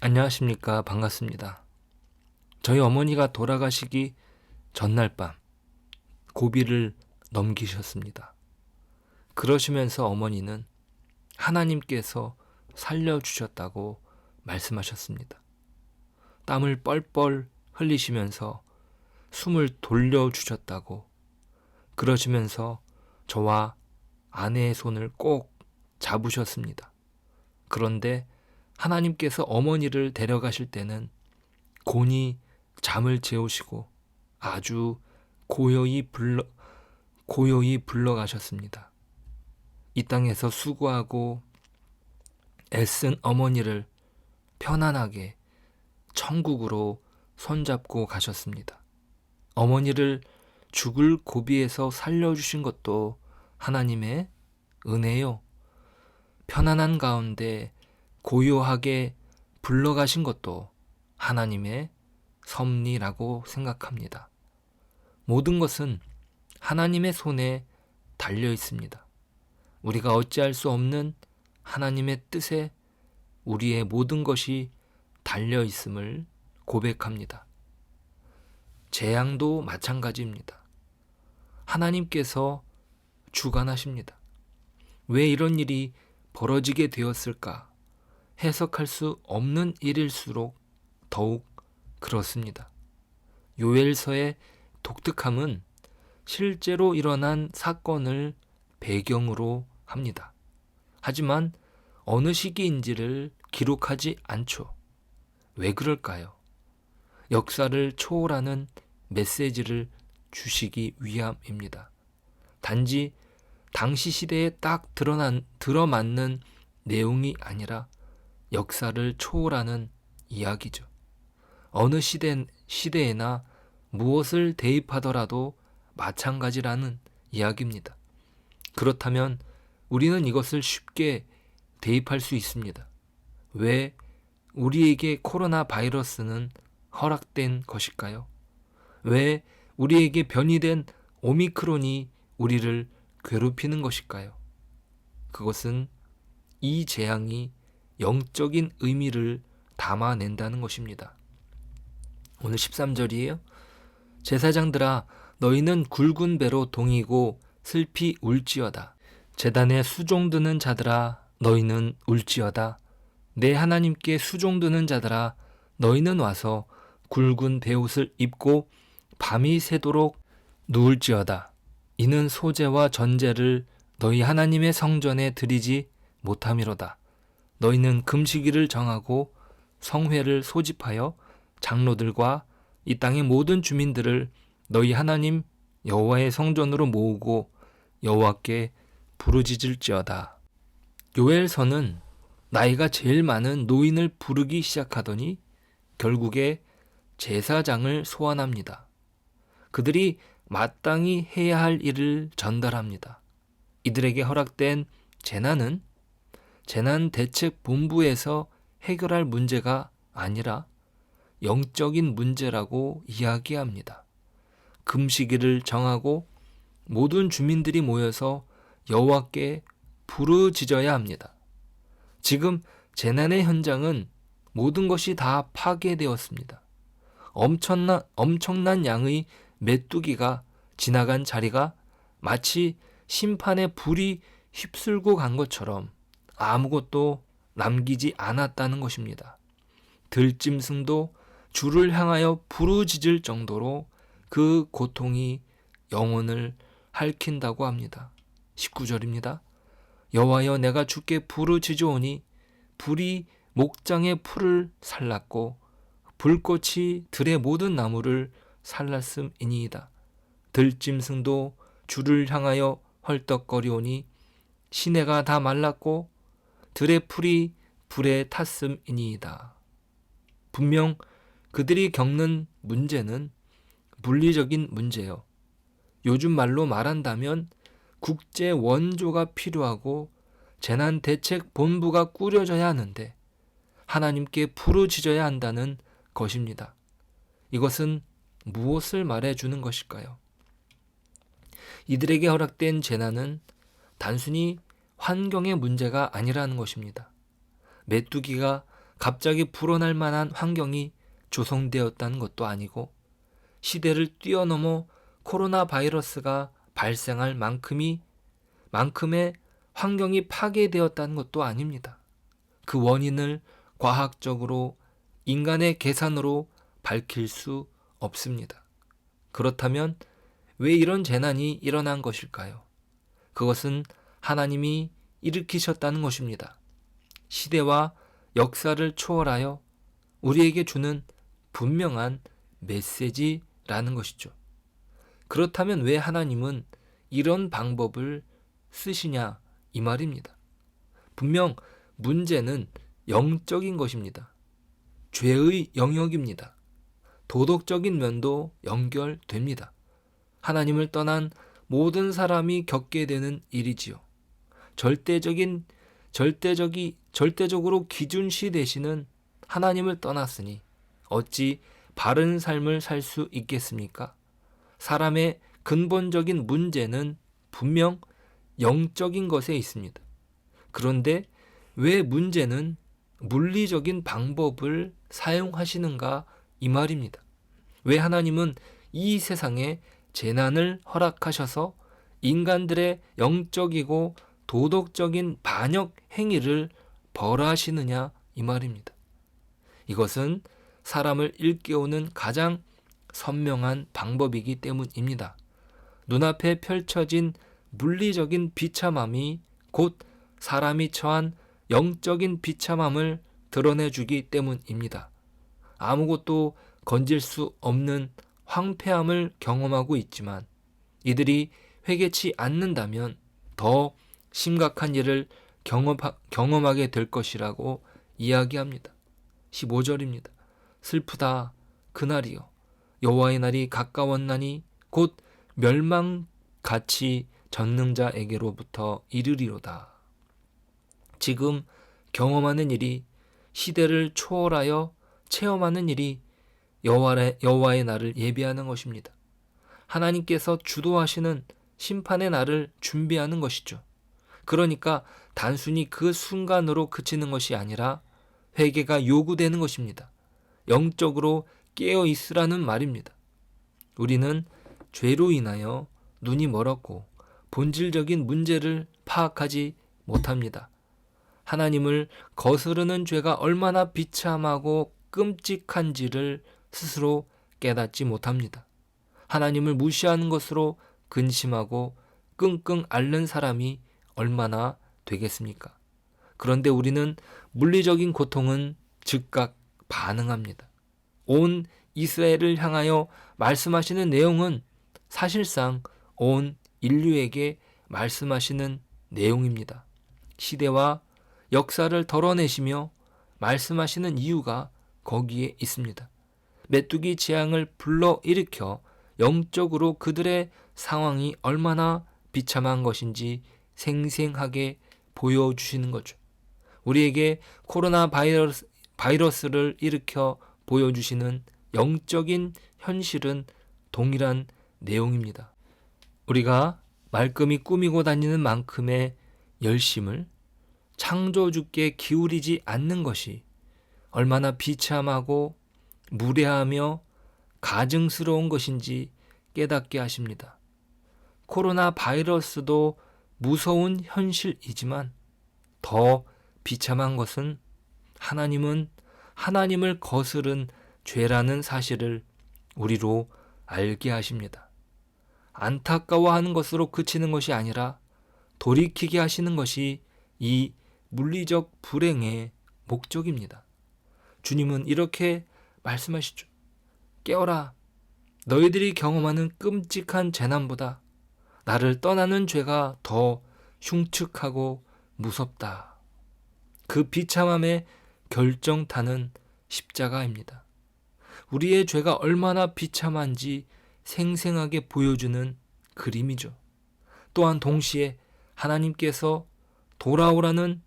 안녕하십니까. 반갑습니다. 저희 어머니가 돌아가시기 전날 밤 고비를 넘기셨습니다. 그러시면서 어머니는 하나님께서 살려주셨다고 말씀하셨습니다. 땀을 뻘뻘 흘리시면서 숨을 돌려주셨다고, 그러시면서 저와 아내의 손을 꼭 잡으셨습니다. 그런데 하나님께서 어머니를 데려가실 때는 곤히 잠을 재우시고 아주 고요히 불러가셨습니다. 이 땅에서 수고하고 애쓴 어머니를 편안하게 천국으로 손잡고 가셨습니다. 어머니를 죽을 고비에서 살려주신 것도 하나님의 은혜요. 편안한 가운데 고요하게 불러가신 것도 하나님의 섭리라고 생각합니다. 모든 것은 하나님의 손에 달려 있습니다. 우리가 어찌할 수 없는 하나님의 뜻에 우리의 모든 것이 달려 있음을 고백합니다. 재앙도 마찬가지입니다. 하나님께서 주관하십니다. 왜 이런 일이 벌어지게 되었을까? 해석할 수 없는 일일수록 더욱 그렇습니다. 요엘서의 독특함은 실제로 일어난 사건을 배경으로 합니다. 하지만 어느 시기인지를 기록하지 않죠. 왜 그럴까요? 역사를 초월하는 메시지를 주시기 위함입니다. 단지 당시 시대에 딱 들어맞는 내용이 아니라 역사를 초월하는 이야기죠. 어느 시대에나 무엇을 대입하더라도 마찬가지라는 이야기입니다. 그렇다면 우리는 이것을 쉽게 대입할 수 있습니다. 왜 우리에게 코로나 바이러스는 허락된 것일까요? 왜 우리에게 변이된 오미크론이 우리를 괴롭히는 것일까요? 그것은 이 재앙이 영적인 의미를 담아낸다는 것입니다. 오늘 13절이에요. 제사장들아 너희는 굵은 배로 동이고 슬피 울지어다. 제단에 수종드는 자들아 너희는 울지어다. 내 하나님께 수종드는 자들아 너희는 와서 굵은 베옷을 입고 밤이 새도록 누울지어다. 이는 소제와 전제를 너희 하나님의 성전에 드리지 못함이로다. 너희는 금식일을 정하고 성회를 소집하여 장로들과 이 땅의 모든 주민들을 너희 하나님 여호와의 성전으로 모으고 여호와께 부르짖을지어다. 요엘서는 나이가 제일 많은 노인을 부르기 시작하더니 결국에 제사장을 소환합니다. 그들이 마땅히 해야 할 일을 전달합니다. 이들에게 허락된 재난은 재난대책본부에서 해결할 문제가 아니라 영적인 문제라고 이야기합니다. 금식일을 정하고 모든 주민들이 모여서 여호와께 부르짖어야 합니다. 지금 재난의 현장은 모든 것이 다 파괴되었습니다. 엄청난 양의 메뚜기가 지나간 자리가 마치 심판의 불이 휩쓸고 간 것처럼 아무것도 남기지 않았다는 것입니다. 들짐승도 주를 향하여 부르짖을 정도로 그 고통이 영혼을 핥힌다고 합니다. 19절입니다. 여호와여 내가 주께 부르짖으오니 불이 목장의 풀을 살랐고 불꽃이 들의 모든 나무를 살랐음이니이다. 들짐승도 주를 향하여 헐떡거리오니 시내가 다 말랐고 들의 풀이 불에 탔음이니이다. 분명 그들이 겪는 문제는 물리적인 문제요. 요즘 말로 말한다면 국제 원조가 필요하고 재난대책본부가 꾸려져야 하는데 하나님께 부르짖어야 한다는 것입니다. 이것은 무엇을 말해주는 것일까요? 이들에게 허락된 재난은 단순히 환경의 문제가 아니라는 것입니다. 메뚜기가 갑자기 불어날 만한 환경이 조성되었다는 것도 아니고 시대를 뛰어넘어 코로나 바이러스가 발생할 만큼의 환경이 파괴되었다는 것도 아닙니다. 그 원인을 과학적으로 인간의 계산으로 밝힐 수 없습니다. 그렇다면 왜 이런 재난이 일어난 것일까요? 그것은 하나님이 일으키셨다는 것입니다. 시대와 역사를 초월하여 우리에게 주는 분명한 메시지라는 것이죠. 그렇다면 왜 하나님은 이런 방법을 쓰시냐 이 말입니다. 분명 문제는 영적인 것입니다. 죄의 영역입니다. 도덕적인 면도 연결됩니다. 하나님을 떠난 모든 사람이 겪게 되는 일이지요. 절대적으로 기준시 되시는 하나님을 떠났으니 어찌 바른 삶을 살 수 있겠습니까? 사람의 근본적인 문제는 분명 영적인 것에 있습니다. 그런데 왜 문제는 물리적인 방법을 사용하시는가 이 말입니다. 왜 하나님은 이 세상에 재난을 허락하셔서 인간들의 영적이고 도덕적인 반역 행위를 벌하시느냐 이 말입니다. 이것은 사람을 일깨우는 가장 선명한 방법이기 때문입니다. 눈앞에 펼쳐진 물리적인 비참함이 곧 사람이 처한 영적인 비참함을 드러내주기 때문입니다. 아무것도 건질 수 없는 황폐함을 경험하고 있지만 이들이 회개치 않는다면 더 심각한 일을 경험하게 될 것이라고 이야기합니다. 15절입니다. 슬프다 그날이요 여호와의 날이 가까웠나니 곧 멸망같이 전능자에게로부터 이르리로다. 지금 경험하는 일이 시대를 초월하여 체험하는 일이 여호와의 날을 예비하는 것입니다. 하나님께서 주도하시는 심판의 날을 준비하는 것이죠. 그러니까 단순히 그 순간으로 그치는 것이 아니라 회개가 요구되는 것입니다. 영적으로 깨어 있으라는 말입니다. 우리는 죄로 인하여 눈이 멀었고 본질적인 문제를 파악하지 못합니다. 하나님을 거스르는 죄가 얼마나 비참하고 끔찍한지를 스스로 깨닫지 못합니다. 하나님을 무시하는 것으로 근심하고 끙끙 앓는 사람이 얼마나 되겠습니까? 그런데 우리는 물리적인 고통은 즉각 반응합니다. 온 이스라엘을 향하여 말씀하시는 내용은 사실상 온 인류에게 말씀하시는 내용입니다. 시대와 역사를 덜어내시며 말씀하시는 이유가 거기에 있습니다. 메뚜기 재앙을 불러일으켜 영적으로 그들의 상황이 얼마나 비참한 것인지 생생하게 보여주시는 거죠. 우리에게 코로나 바이러스를 일으켜 보여주시는 영적인 현실은 동일한 내용입니다. 우리가 말끔히 꾸미고 다니는 만큼의 열심을 창조주께 기울이지 않는 것이 얼마나 비참하고 무례하며 가증스러운 것인지 깨닫게 하십니다. 코로나 바이러스도 무서운 현실이지만 더 비참한 것은 하나님은 하나님을 거스른 죄라는 사실을 우리로 알게 하십니다. 안타까워하는 것으로 그치는 것이 아니라 돌이키게 하시는 것이 이 물리적 불행의 목적입니다. 주님은 이렇게 말씀하시죠. 깨어라. 너희들이 경험하는 끔찍한 재난보다 나를 떠나는 죄가 더 흉측하고 무섭다. 그 비참함의 결정타는 십자가입니다. 우리의 죄가 얼마나 비참한지 생생하게 보여주는 그림이죠. 또한 동시에 하나님께서 돌아오라는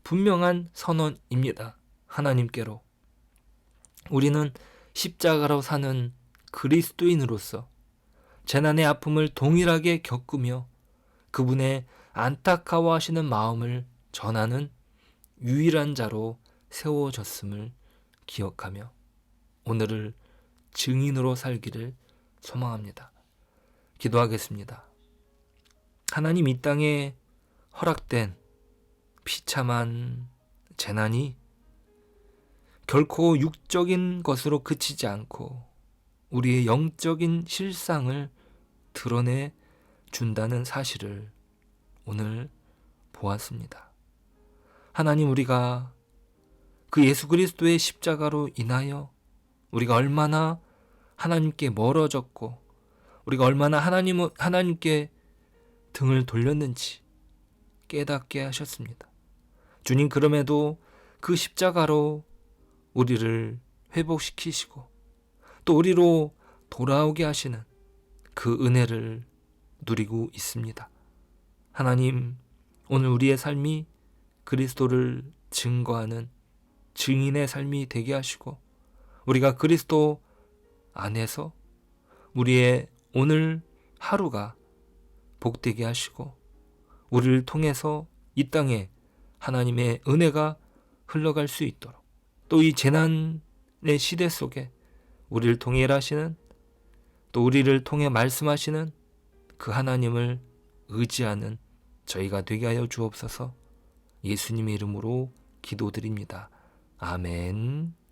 분명한 선언입니다. 하나님께로. 우리는 십자가로 사는 그리스도인으로서 재난의 아픔을 동일하게 겪으며 그분의 안타까워하시는 마음을 전하는 유일한 자로 세워졌음을 기억하며 오늘을 증인으로 살기를 소망합니다. 기도하겠습니다. 하나님, 이 땅에 허락된 비참한 재난이 결코 육적인 것으로 그치지 않고 우리의 영적인 실상을 드러내 준다는 사실을 오늘 보았습니다. 하나님, 우리가 그 예수 그리스도의 십자가로 인하여 우리가 얼마나 하나님께 멀어졌고 우리가 얼마나 하나님께 등을 돌렸는지 깨닫게 하셨습니다. 주님, 그럼에도 그 십자가로 우리를 회복시키시고 또 우리로 돌아오게 하시는 그 은혜를 누리고 있습니다. 하나님, 오늘 우리의 삶이 그리스도를 증거하는 증인의 삶이 되게 하시고 우리가 그리스도 안에서 우리의 오늘 하루가 복되게 하시고 우리를 통해서 이 땅에 하나님의 은혜가 흘러갈 수 있도록 또 이 재난의 시대 속에 우리를 통해 일하시는 또 우리를 통해 말씀하시는 그 하나님을 의지하는 저희가 되게 하여 주옵소서. 예수님의 이름으로 기도드립니다. 아멘.